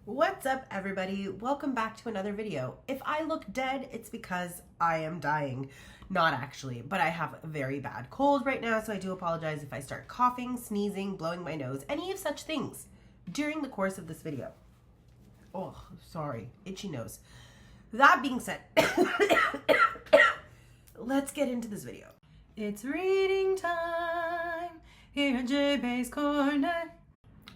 What's up, everybody? Welcome back to another video. If I look dead, it's because I am dying. Not actually, but I have a very bad cold right now, so I do apologize if I start coughing, sneezing, blowing my nose, any of such things during the course of this video. Oh, sorry. Itchy nose. That being said, let's get into this video. It's reading time here at J-Bay's Corner.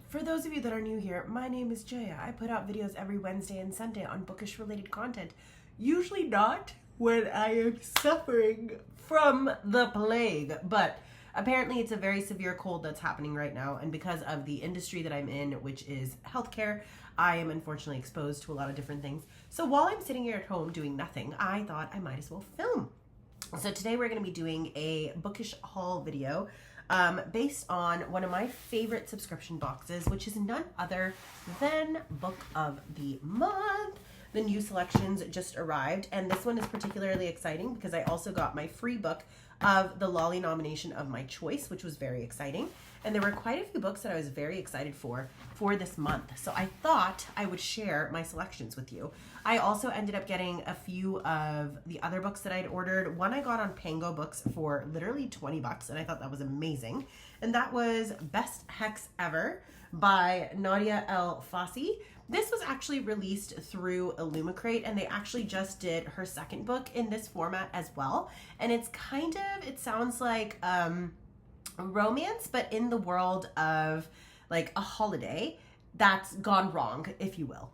For those of you that are new here, my name is Jaya. I put out videos every Wednesday and Sunday on bookish related content. Usually not when I am suffering from the plague, but apparently it's a very severe cold that's happening right now, and because of the industry that I'm in, which is healthcare, I am unfortunately exposed to a lot of different things. So while I'm sitting here at home doing nothing, I thought I might as well film. So today we're going to be doing a bookish haul video based on one of my favorite subscription boxes, which is none other than Book of the Month. The new selections just arrived, and this one is particularly exciting because I also got my free book of the Lolly nomination of my choice, which was very exciting. And there were quite a few books that I was very excited for this month. So I thought I would share my selections with you. I also ended up getting a few of the other books that I'd ordered. One I got on Pango Books for literally 20 bucks, and I thought that was amazing. And that was Best Hex Ever by Nadia El Fassi. This was actually released through Illumicrate, and they actually just did her second book in this format as well. And it's kind of, it sounds like romance, but in the world of like a holiday that's gone wrong, if you will.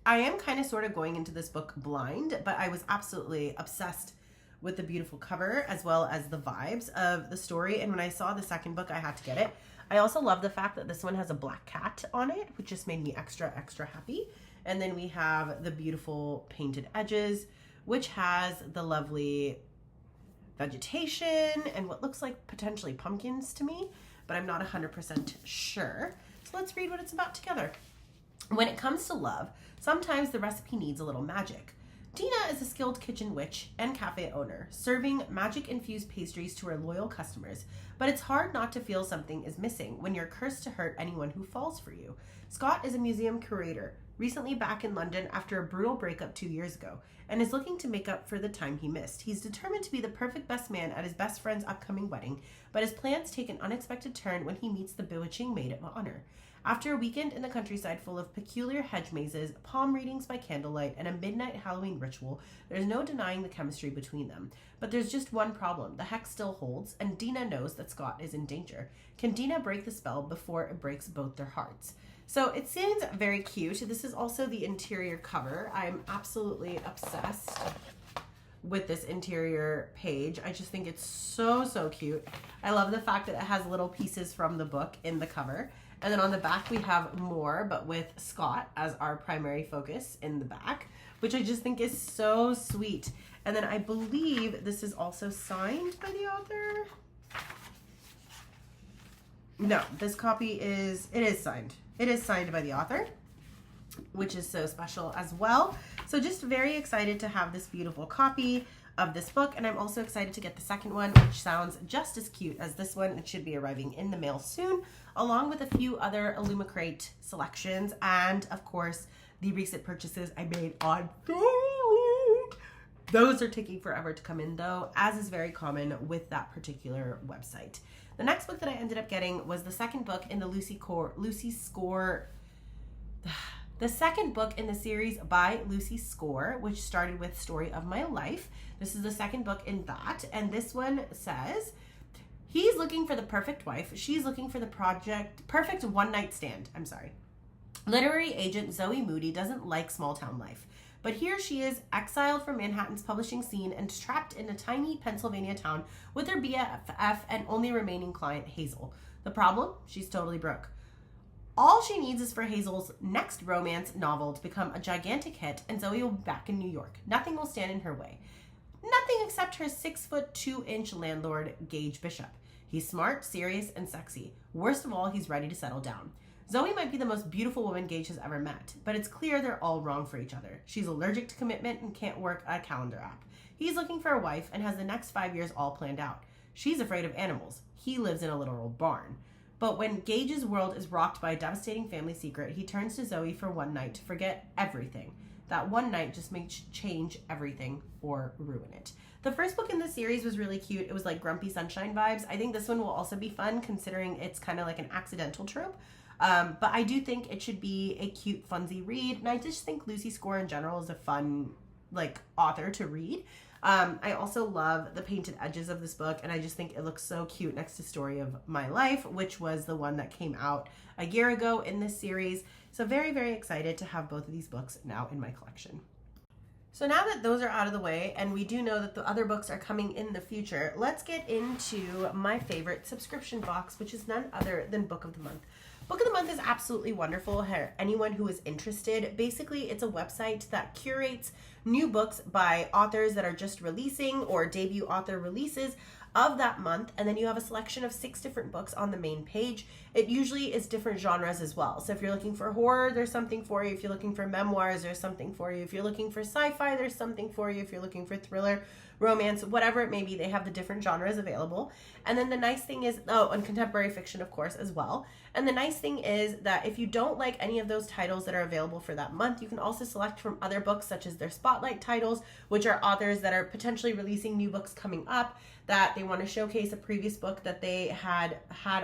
I am kind of sort of going into this book blind, but I was absolutely obsessed with the beautiful cover as well as the vibes of the story. And when I saw the second book, I had to get it. I also love the fact that this one has a black cat on it, which just made me extra happy. And then we have the beautiful painted edges, which has the lovely vegetation and what looks like potentially pumpkins to me, but I'm not 100% sure. So let's read what it's about together. When it comes to love, sometimes the recipe needs a little magic. Dina is a skilled kitchen witch and cafe owner, serving magic-infused pastries to her loyal customers, but it's hard not to feel something is missing when you're cursed to hurt anyone who falls for you. Scott is a museum curator, recently back in London after a brutal breakup 2 years ago, and is looking to make up for the time he missed. He's determined to be the perfect best man at his best friend's upcoming wedding, but his plans take an unexpected turn when he meets the bewitching maid of honor. After a weekend in the countryside full of peculiar hedge mazes, palm readings by candlelight, and a midnight Halloween ritual, there's no denying the chemistry between them. But there's just one problem. The hex still holds, and Dina knows that Scott is in danger. Can Dina break the spell before it breaks both their hearts? So it seems very cute. This is also the interior cover. I'm absolutely obsessed with this interior page. I just think it's so cute. I love the fact that it has little pieces from the book in the cover. And then on the back we have more, but with Scott as our primary focus in the back, which I just think is so sweet. And then I believe this is also signed by the author. No, this copy is signed. It is signed by the author, which is so special as well. So just very excited to have this beautiful copy of this book, and I'm also excited to get the second one, which sounds just as cute as this one. It should be arriving in the mail soon, along with a few other Illumicrate selections, and of course the recent purchases I made on Facebook. Those are taking forever to come in though, as is very common with that particular website. The next book that I ended up getting was the second book in the the second book in the series by Lucy Score, which started with Story of My Life. This is the second book in that, and this one says, he's looking for the perfect wife. She's looking for the perfect one-night stand. Literary agent Zoe Moody doesn't like small-town life, but here she is, exiled from Manhattan's publishing scene and trapped in a tiny Pennsylvania town with her BFF and only remaining client, Hazel. The problem? She's totally broke. All she needs is for Hazel's next romance novel to become a gigantic hit, and Zoe will be back in New York. Nothing will stand in her way. Nothing except her 6'2" landlord, Gage Bishop. He's smart, serious, and sexy. Worst of all, he's ready to settle down. Zoe might be the most beautiful woman Gage has ever met, but it's clear they're all wrong for each other. She's allergic to commitment and can't work a calendar app. He's looking for a wife and has the next 5 years all planned out. She's afraid of animals. He lives in a literal barn. But when Gage's world is rocked by a devastating family secret, he turns to Zoe for one night to forget everything. That one night just may change everything or ruin it. The first book in the series was really cute. It was like Grumpy Sunshine vibes. I think this one will also be fun considering it's kind of like an accidental trope. But I do think it should be a cute, funsy read. And I just think Lucy Score in general is a fun, like, author to read. I also love the painted edges of this book, and I just think it looks so cute next to Story of My Life, which was the one that came out a year ago in this series. So very, very excited to have both of these books now in my collection. So now that those are out of the way, and we do know that the other books are coming in the future, let's get into my favorite subscription box, which is none other than Book of the Month. Book of the Month is absolutely wonderful for anyone who is interested. Basically, it's a website that curates new books by authors that are just releasing or debut author releases of that month, and then you have a selection of 6 different books on the main page. It usually is different genres as well. So if you're looking for horror, there's something for you. If you're looking for memoirs, there's something for you. If you're looking for sci-fi, there's something for you. If you're looking for thriller, romance, whatever it may be, they have the different genres available. And then the nice thing is, and contemporary fiction, of course, as well. And the nice thing is that if you don't like any of those titles that are available for that month, you can also select from other books, such as their spotlight titles, which are authors that are potentially releasing new books coming up that they want to showcase a previous book that they had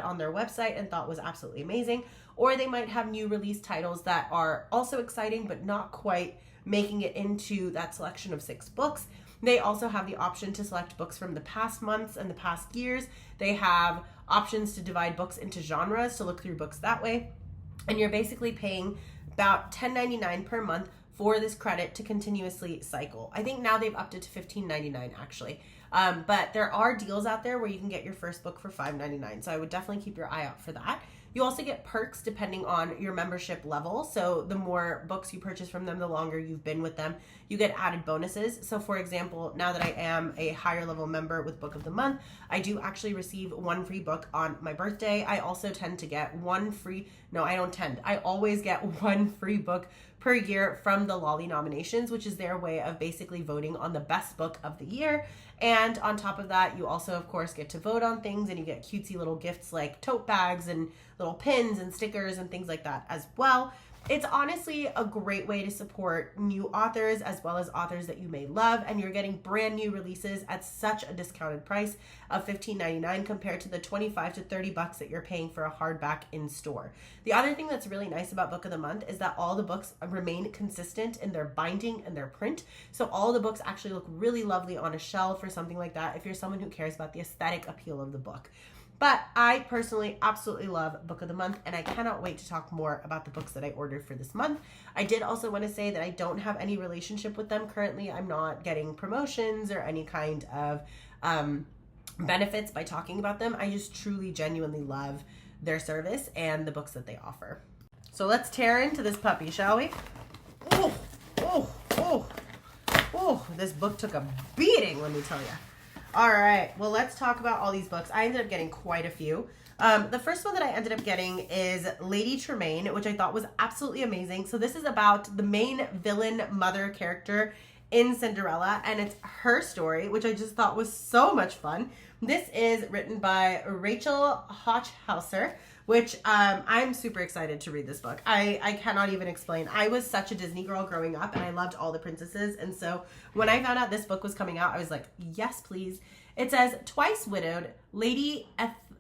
on their website and thought was absolutely amazing. Or they might have new release titles that are also exciting, but not quite making it into that selection of 6 books. They also have the option to select books from the past months and the past years. They have options to divide books into genres to look through books that way. And you're basically paying about $10.99 per month for this credit to continuously cycle. I think now they've upped it to $15.99 actually. But there are deals out there where you can get your first book for $5.99. So I would definitely keep your eye out for that. You also get perks depending on your membership level. So the more books you purchase from them, the longer you've been with them, you get added bonuses. So for example, now that I am a higher level member with Book of the Month, I do actually receive 1 free book on my birthday. I also tend to get I always get 1 free book per year from the Lolly nominations, which is their way of basically voting on the best book of the year. And on top of that, you also, of course, get to vote on things, and you get cutesy little gifts like tote bags and little pins and stickers and things like that as well. It's honestly a great way to support new authors as well as authors that you may love, and you're getting brand new releases at such a discounted price of $15.99 compared to the $25 to $30 that you're paying for a hardback in store. The other thing that's really nice about Book of the Month is that all the books remain consistent in their binding and their print. So all the books actually look really lovely on a shelf or something like that if you're someone who cares about the aesthetic appeal of the book. But I personally absolutely love Book of the Month, and I cannot wait to talk more about the books that I ordered for this month. I did also want to say that I don't have any relationship with them currently. I'm not getting promotions or any kind of benefits by talking about them. I just truly, genuinely love their service and the books that they offer. So let's tear into this puppy, shall we? Oh, this book took a beating, let me tell you. All right, well, let's talk about all these books. I ended up getting quite a few. The first one that I ended up getting is Lady Tremaine, which I thought was absolutely amazing. So this is about the main villain mother character in Cinderella, and it's her story, which I just thought was so much fun. This is written by Rachel Hochhauser, which I'm super excited to read this book. I cannot even explain. I was such a Disney girl growing up, and I loved all the princesses. And so when I found out this book was coming out, I was like, yes, please. It says, twice widowed, Lady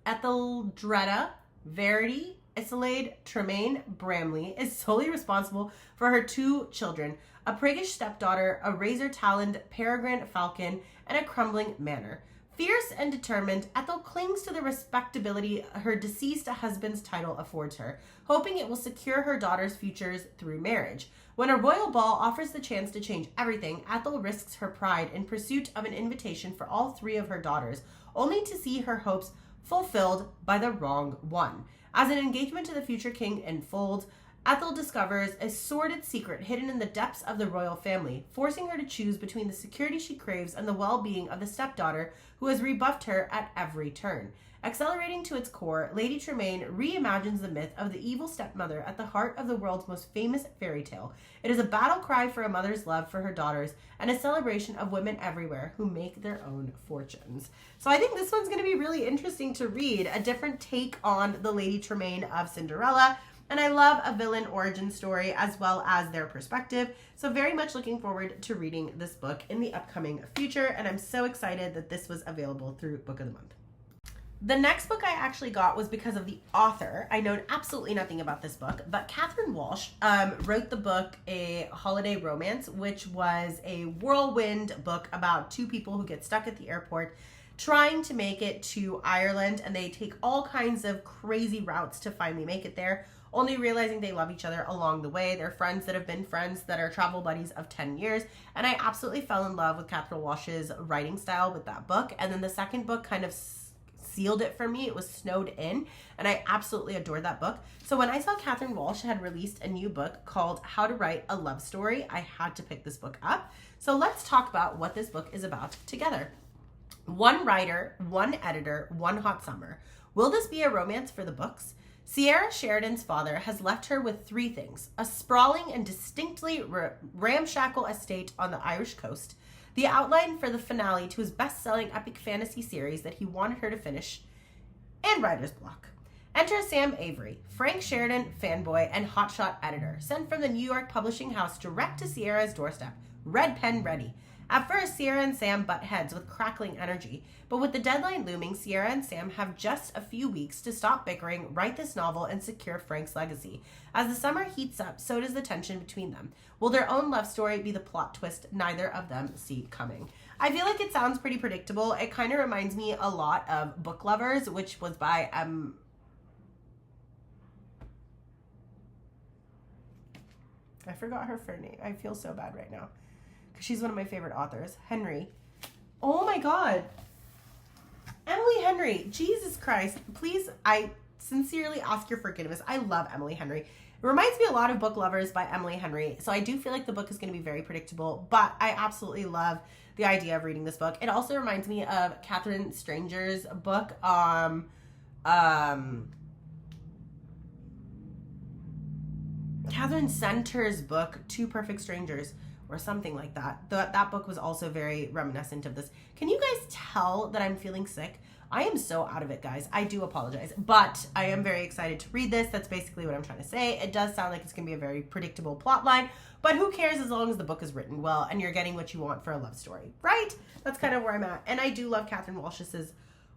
Etheldreda Verity Isolde Tremaine Bramley is solely responsible for her 2 children, a priggish stepdaughter, a razor-taloned peregrine falcon, and a crumbling manor. Fierce and determined, Ethel clings to the respectability her deceased husband's title affords her, hoping it will secure her daughter's futures through marriage. When a royal ball offers the chance to change everything, Ethel risks her pride in pursuit of an invitation for all 3 of her daughters, only to see her hopes fulfilled by the wrong one. As an engagement to the future king unfolds, Ethel discovers a sordid secret hidden in the depths of the royal family, forcing her to choose between the security she craves and the well-being of the stepdaughter who has rebuffed her at every turn. Accelerating to its core, Lady Tremaine reimagines the myth of the evil stepmother at the heart of the world's most famous fairy tale. It is a battle cry for a mother's love for her daughters and a celebration of women everywhere who make their own fortunes. So I think this one's going to be really interesting to read, a different take on the Lady Tremaine of Cinderella. And I love a villain origin story as well as their perspective. So very much looking forward to reading this book in the upcoming future. And I'm so excited that this was available through Book of the Month. The next book I actually got was because of the author. I know absolutely nothing about this book, but Catherine Walsh wrote the book A Holiday Romance, which was a whirlwind book about two people who get stuck at the airport trying to make it to Ireland, and they take all kinds of crazy routes to finally make it there, only realizing they love each other along the way. They're friends that have been friends that are travel buddies of 10 years, and I absolutely fell in love with Catherine Walsh's writing style with that book. And then the second book kind of sealed it for me. It was snowed in, and I absolutely adored that book. So when I saw Catherine Walsh had released a new book called How to Write a Love Story, I had to pick this book up. So let's talk about what this book is about together. One writer, one editor, one hot summer. Will this be a romance for the books? Sierra Sheridan's father has left her with three things: a sprawling and distinctly ramshackle estate on the Irish coast, the outline for the finale to his best-selling epic fantasy series that he wanted her to finish, and writer's block. Enter Sam Avery, Frank Sheridan fanboy and hotshot editor, sent from the New York publishing house direct to Sierra's doorstep, red pen ready. At first, Sierra and Sam butt heads with crackling energy, but with the deadline looming, Sierra and Sam have just a few weeks to stop bickering, write this novel, and secure Frank's legacy. As the summer heats up, so does the tension between them. Will their own love story be the plot twist neither of them see coming? I feel like it sounds pretty predictable. It kind of reminds me a lot of Book Lovers, which was by I forgot her name. I feel so bad right now. She's one of my favorite authors. Henry. Oh my God. Emily Henry. Jesus Christ. Please, I sincerely ask your forgiveness. I love Emily Henry. It reminds me a lot of Book Lovers by Emily Henry. So I do feel like the book is going to be very predictable, but I absolutely love the idea of reading this book. It also reminds me of Catherine Stranger's book, Catherine Center's book, Two Perfect Strangers, or something like that. That book was also very reminiscent of this. Can you guys tell that I'm feeling sick? I am so out of it, guys. I do apologize, but I am very excited to read this. That's basically what I'm trying to say. It does sound like it's going to be a very predictable plot line, but who cares as long as the book is written well and you're getting what you want for a love story, right? That's kind of where I'm at. And I do love Catherine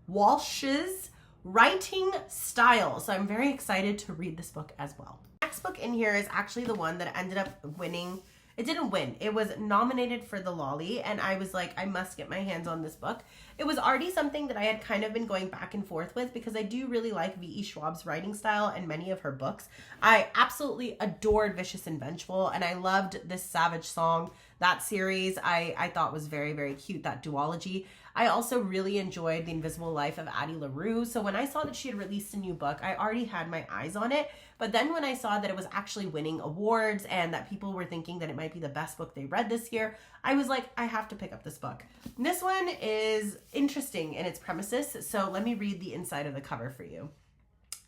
Walsh's writing style, so I'm very excited to read this book as well. Next book in here is actually the one that ended up winning. It didn't win. It was nominated for the Lolly, and I was like, I must get my hands on this book. It was already something that I had kind of been going back and forth with because I do really like V.E. Schwab's writing style and many of her books. I absolutely adored Vicious and Vengeful, and I loved this Savage Song. That series I thought was very, very cute, that duology. I also really enjoyed The Invisible Life of Addie LaRue. So when I saw that she had released a new book, I already had my eyes on it. But then when I saw that it was actually winning awards and that people were thinking that it might be the best book they read this year, I was like, I have to pick up this book. And this one is interesting in its premises. So let me read the inside of the cover for you.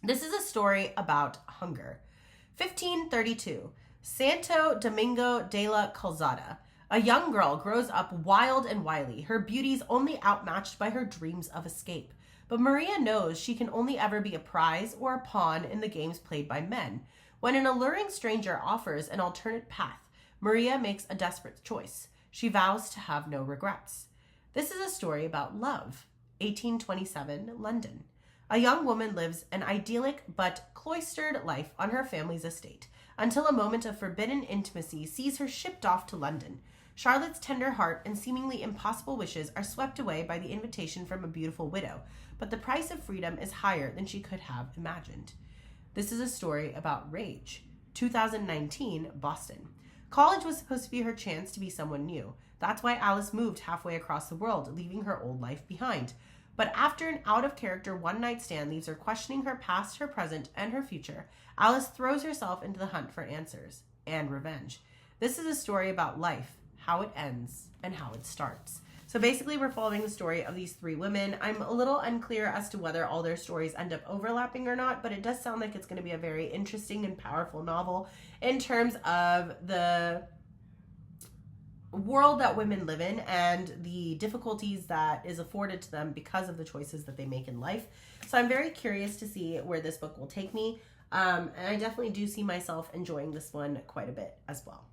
This is a story about hunger. 1532, Santo Domingo de la Calzada. A young girl grows up wild and wily, her beauties only outmatched by her dreams of escape. But Maria knows she can only ever be a prize or a pawn in the games played by men. When an alluring stranger offers an alternate path, Maria makes a desperate choice. She vows to have no regrets. This is a story about love. 1827, London. A young woman lives an idyllic but cloistered life on her family's estate, until a moment of forbidden intimacy sees her shipped off to London. Charlotte's tender heart and seemingly impossible wishes are swept away by the invitation from a beautiful widow, but the price of freedom is higher than she could have imagined. This is a story about rage. 2019, Boston. College was supposed to be her chance to be someone new. That's why Alice moved halfway across the world, leaving her old life behind. But after an out-of-character one-night stand leaves her questioning her past, her present, and her future, Alice throws herself into the hunt for answers and revenge. This is a story about life, how it ends, and how it starts. So basically, we're following the story of these 3 women. I'm a little unclear as to whether all their stories end up overlapping or not, but it does sound like it's going to be a very interesting and powerful novel in terms of the world that women live in and the difficulties that is afforded to them because of the choices that they make in life. So I'm very curious to see where this book will take me. And I definitely do see myself enjoying this one quite a bit as well.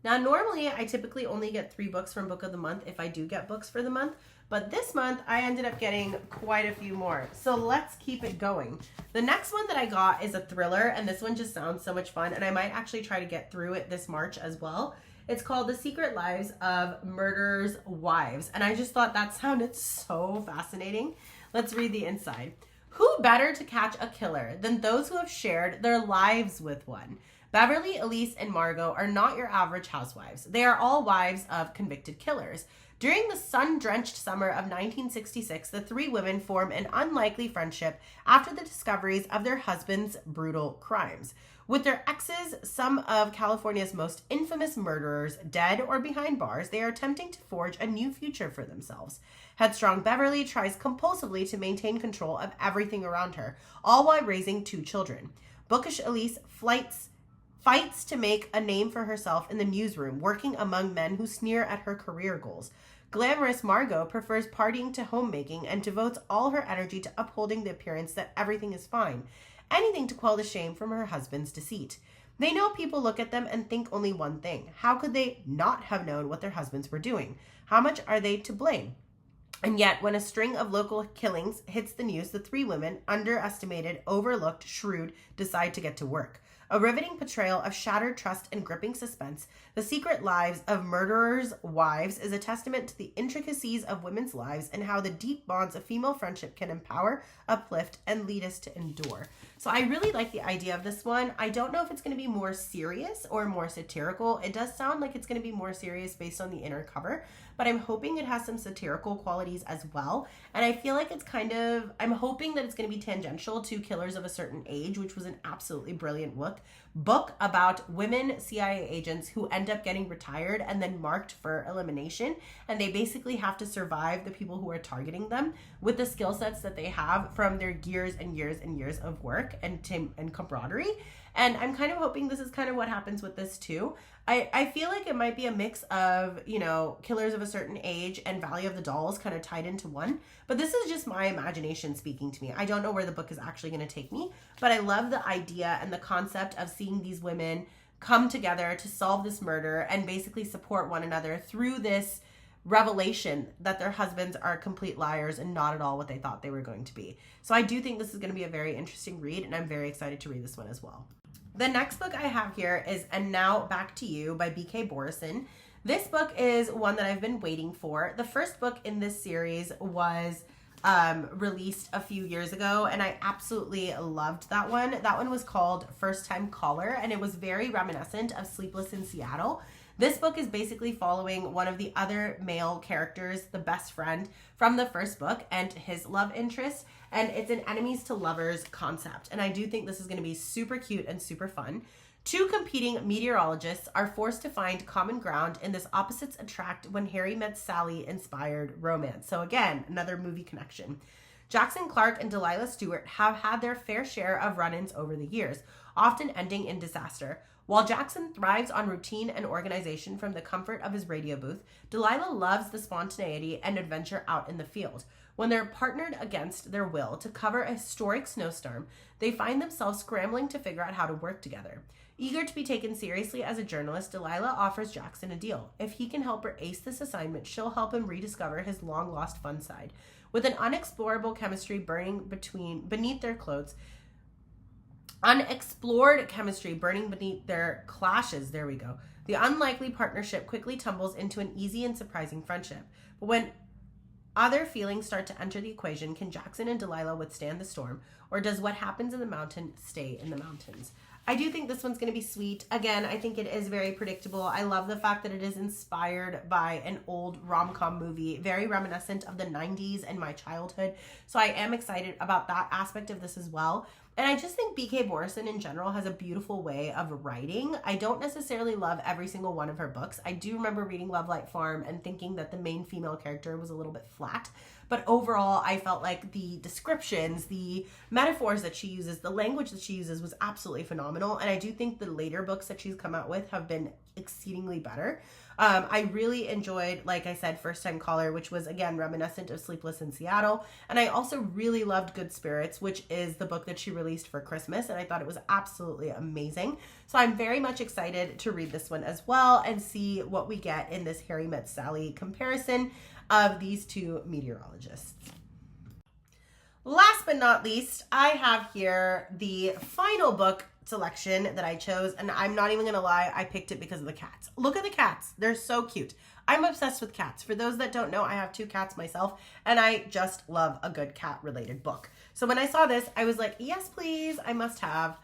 Now, normally I typically only get 3 books from Book of the Month if I do get books for the month, but this month I ended up getting quite a few more. So let's keep it going. The next one that I got is a thriller, and this one just sounds so much fun, and I might actually try to get through it this March as well. It's called The Secret Lives of Murderers' Wives, and I just thought that sounded so fascinating. Let's read the inside. Who better to catch a killer than those who have shared their lives with one? Beverly, Elise, and Margot are not your average housewives. They are all wives of convicted killers. During the sun-drenched summer of 1966, the 3 women form an unlikely friendship after the discoveries of their husbands' brutal crimes. With their exes, some of California's most infamous murderers, dead or behind bars, they are attempting to forge a new future for themselves. Headstrong Beverly tries compulsively to maintain control of everything around her, all while raising 2 children. Bookish Elise fights to make a name for herself in the newsroom, working among men who sneer at her career goals. Glamorous Margot prefers partying to homemaking and devotes all her energy to upholding the appearance that everything is fine, anything to quell the shame from her husband's deceit. They know people look at them and think only one thing. How could they not have known what their husbands were doing? How much are they to blame? And yet, when a string of local killings hits the news, the 3 women, underestimated, overlooked, shrewd, decide to get to work. A riveting portrayal of shattered trust and gripping suspense, The Secret Lives of Murderers' Wives is a testament to the intricacies of women's lives and how the deep bonds of female friendship can empower, uplift, and lead us to endure. So I really like the idea of this one. I don't know if it's going to be more serious or more satirical. It does sound like it's going to be more serious based on the inner cover, but I'm hoping it has some satirical qualities as well. And I feel like I'm hoping that it's going to be tangential to Killers of a Certain Age, which was an absolutely brilliant book about women CIA agents who end up getting retired and then marked for elimination. And they basically have to survive the people who are targeting them with the skill sets that they have from their years and years and years of work and camaraderie. And I'm kind of hoping this is kind of what happens with this too. I feel like it might be a mix of, Killers of a Certain Age and Valley of the Dolls kind of tied into one. But this is just my imagination speaking to me. I don't know where the book is actually going to take me, but I love the idea and the concept of seeing these women come together to solve this murder and basically support one another through this revelation that their husbands are complete liars and not at all what they thought they were going to be. So I do think this is going to be a very interesting read, and I'm very excited to read this one as well. The next book I have here is And Now Back to You by B.K. Borison. This book is one that I've been waiting for. The first book in this series was released a few years ago, and I absolutely loved that one. That one was called First Time Caller, and it was very reminiscent of Sleepless in Seattle. This book is basically following one of the other male characters, the best friend from the first book, and his love interest, and it's an enemies to lovers concept. And I do think this is going to be super cute and super fun. 2 competing meteorologists are forced to find common ground in this opposites attract when Harry met Sally inspired romance. So again, another movie connection. Jackson Clark and Delilah Stewart have had their fair share of run-ins over the years, often ending in disaster. While Jackson thrives on routine and organization from the comfort of his radio booth, Delilah loves the spontaneity and adventure out in the field. When they're partnered against their will to cover a historic snowstorm, they find themselves scrambling to figure out how to work together. Eager to be taken seriously as a journalist, Delilah offers Jackson a deal. If he can help her ace this assignment, she'll help him rediscover his long-lost fun side. With an unexplorable chemistry burning beneath their clothes, unexplored chemistry burning beneath their clashes, there we go. The unlikely partnership quickly tumbles into an easy and surprising friendship. But when other feelings start to enter the equation, can Jackson and Delilah withstand the storm, or does what happens in the mountain stay in the mountains? I do think this one's going to be sweet. Again, I think it is very predictable. I love the fact that it is inspired by an old rom-com movie, very reminiscent of the 90s and my childhood. So I am excited about that aspect of this as well. And I just think B.K. Borison in general has a beautiful way of writing. I don't necessarily love every single one of her books. I do remember reading Love Light Farm and thinking that the main female character was a little bit flat. But overall, I felt like the descriptions, the metaphors that she uses, the language that she uses was absolutely phenomenal. And I do think the later books that she's come out with have been exceedingly better. I really enjoyed, like I said, First Time Caller, which was, again, reminiscent of Sleepless in Seattle. And I also really loved Good Spirits, which is the book that she released for Christmas. And I thought it was absolutely amazing. So I'm very much excited to read this one as well and see what we get in this Harry Met Sally comparison of these two meteorologists. Last but not least, I have here the final book selection that I chose, and I'm not even gonna lie, I picked it because of the cats. Look at the cats. They're so cute. I'm obsessed with cats. For those that don't know, I have 2 cats myself, and I just love a good cat-related book. So when I saw this, I was like, yes, please, I must have.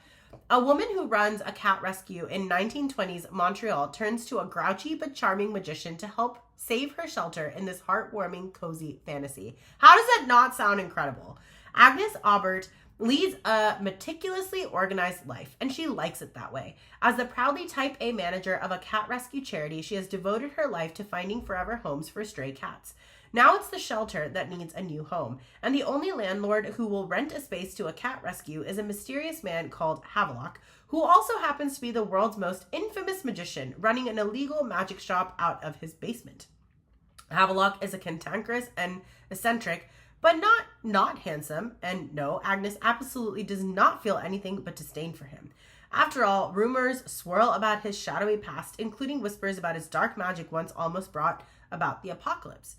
A woman who runs a cat rescue in 1920s Montreal turns to a grouchy but charming magician to help save her shelter in this heartwarming, cozy fantasy. How does that not sound incredible? Agnes Aubert leads a meticulously organized life, and she likes it that way. As the proudly type A manager of a cat rescue charity, she has devoted her life to finding forever homes for stray cats. Now it's the shelter that needs a new home, and the only landlord who will rent a space to a cat rescue is a mysterious man called Havelock, who also happens to be the world's most infamous magician, running an illegal magic shop out of his basement. Havelock is a cantankerous and eccentric, but not handsome, and no, Agnes absolutely does not feel anything but disdain for him. After all, rumors swirl about his shadowy past, including whispers about his dark magic once almost brought about the apocalypse.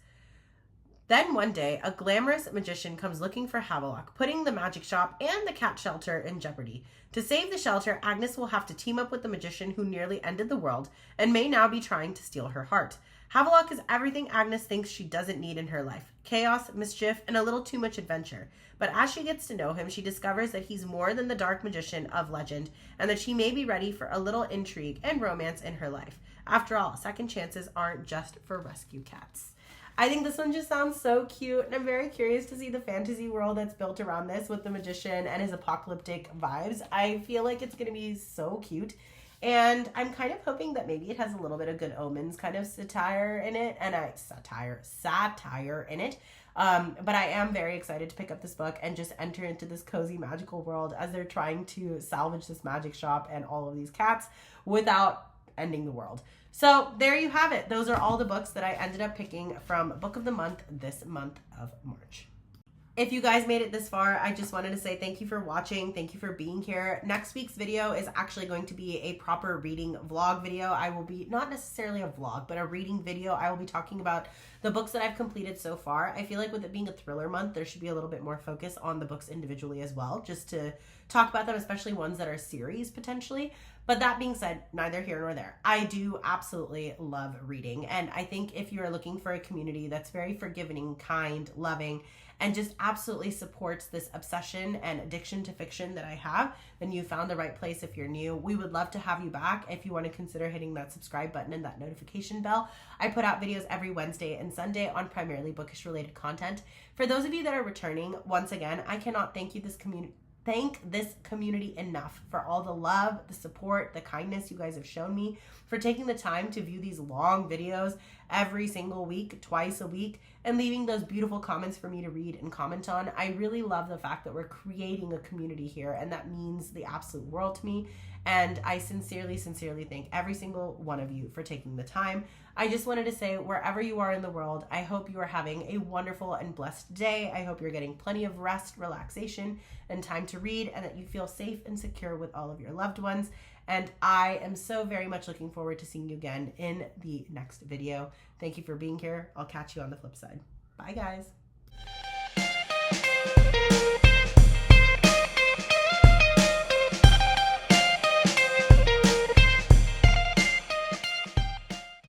Then one day, a glamorous magician comes looking for Havelock, putting the magic shop and the cat shelter in jeopardy. To save the shelter, Agnes will have to team up with the magician who nearly ended the world and may now be trying to steal her heart. Havelock is everything Agnes thinks she doesn't need in her life: chaos, mischief, and a little too much adventure. But as she gets to know him, she discovers that he's more than the dark magician of legend, and that she may be ready for a little intrigue and romance in her life. After all, second chances aren't just for rescue cats. I think this one just sounds so cute, and I'm very curious to see the fantasy world that's built around this with the magician and his apocalyptic vibes. I feel like it's going to be so cute. And I'm kind of hoping that maybe it has a little bit of Good Omens kind of satire in it, and satire in it. But I am very excited to pick up this book and just enter into this cozy magical world as they're trying to salvage this magic shop and all of these cats without ending the world. So there you have it. Those are all the books that I ended up picking from Book of the Month this month of March. If you guys made it this far, I just wanted to say thank you for watching. Thank you for being here. Next week's video is actually going to be a proper reading vlog video. I will be, not necessarily a vlog, but a reading video. I will be talking about the books that I've completed so far. I feel like with it being a thriller month, there should be a little bit more focus on the books individually as well, just to talk about them, especially ones that are series potentially. But that being said, neither here nor there. I do absolutely love reading. And I think if you're looking for a community that's very forgiving, kind, loving, and just absolutely supports this obsession and addiction to fiction that I have, then you found the right place. If you're new, we would love to have you back. If you want to consider hitting that subscribe button and that notification bell. I put out videos every Wednesday and Sunday on primarily bookish related content. For those of you that are returning, once again, I cannot thank this community enough for all the love, the support, the kindness you guys have shown me, for taking the time to view these long videos every single week, twice a week, and leaving those beautiful comments for me to read and comment on. I really love the fact that we're creating a community here, and that means the absolute world to me. And I sincerely, sincerely thank every single one of you for taking the time. I just wanted to say, wherever you are in the world, I hope you are having a wonderful and blessed day. I hope you're getting plenty of rest, relaxation, and time to read, and that you feel safe and secure with all of your loved ones. And I am so very much looking forward to seeing you again in the next video. Thank you for being here. I'll catch you on the flip side. Bye, guys.